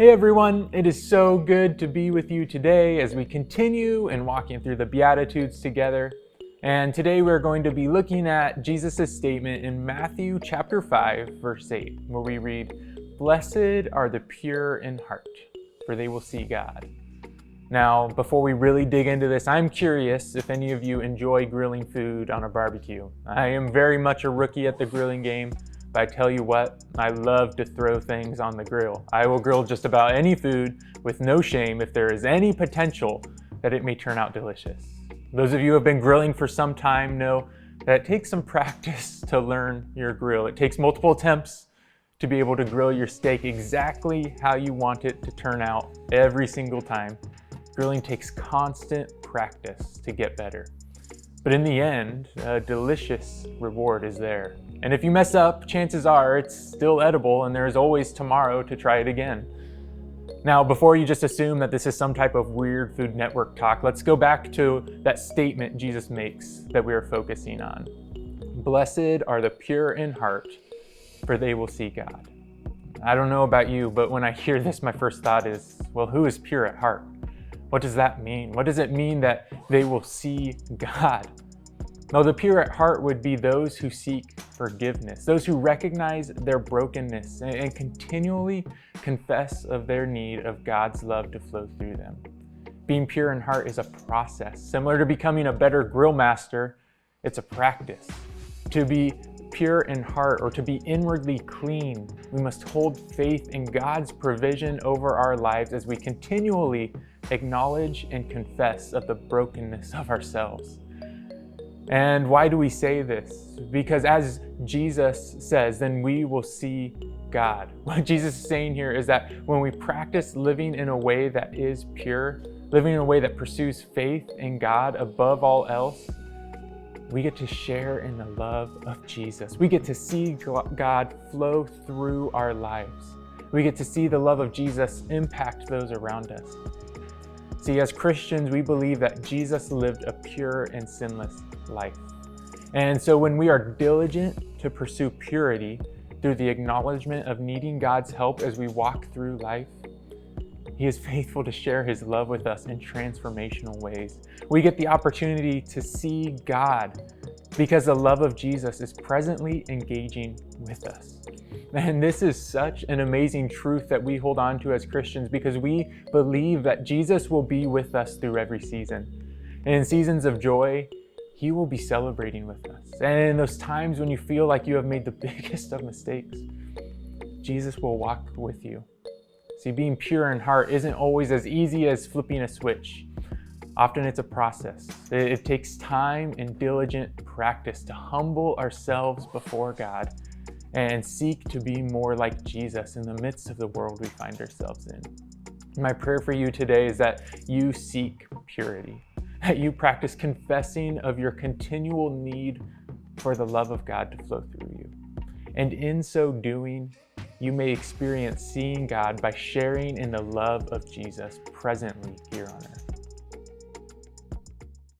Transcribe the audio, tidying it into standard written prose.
Hey everyone, it is so good to be with you today as we continue and walking through the Beatitudes together. And today we're going to be looking at Jesus' statement in Matthew chapter 5, verse 8, where we read, "Blessed are the pure in heart, for they will see God." Now, before we really dig into this, I'm curious if any of you enjoy grilling food on a barbecue. I am very much a rookie at the grilling game. But I tell you what, I love to throw things on the grill. I will grill just about any food with no shame if there is any potential that it may turn out delicious. Those of you who have been grilling for some time know that it takes some practice to learn your grill. It takes multiple attempts to be able to grill your steak exactly how you want it to turn out every single time. Grilling takes constant practice to get better. But in the end, a delicious reward is there. And if you mess up, chances are it's still edible and there is always tomorrow to try it again. Now, before you just assume that this is some type of weird Food Network talk, let's go back to that statement Jesus makes that we are focusing on. Blessed are the pure in heart, for they will see God. I don't know about you, but when I hear this, my first thought is, well, who is pure at heart? What does that mean? What does it mean that they will see God? Now, the pure at heart would be those who seek forgiveness, those who recognize their brokenness and continually confess of their need of God's love to flow through them. Being pure in heart is a process. Similar to becoming a better grill master, it's a practice. To be pure in heart, or to be inwardly clean, we must hold faith in God's provision over our lives as we continually acknowledge and confess of the brokenness of ourselves. And why do we say this? Because as Jesus says, then we will see God. What Jesus is saying here is that when we practice living in a way that is pure, living in a way that pursues faith in God above all else, we get to share in the love of Jesus. We get to see God flow through our lives. We get to see the love of Jesus impact those around us. See, as Christians, we believe that Jesus lived a pure and sinless life. And so when we are diligent to pursue purity through the acknowledgement of needing God's help as we walk through life, He is faithful to share His love with us in transformational ways. We get the opportunity to see God because the love of Jesus is presently engaging with us. And this is such an amazing truth that we hold on to as Christians because we believe that Jesus will be with us through every season. And in seasons of joy, He will be celebrating with us. And in those times when you feel like you have made the biggest of mistakes, Jesus will walk with you. See, being pure in heart isn't always as easy as flipping a switch. Often it's a process. It takes time and diligent practice to humble ourselves before God and seek to be more like Jesus in the midst of the world we find ourselves in. My prayer for you today is that you seek purity, that you practice confessing of your continual need for the love of God to flow through you. And in so doing, you may experience seeing God by sharing in the love of Jesus presently here on earth.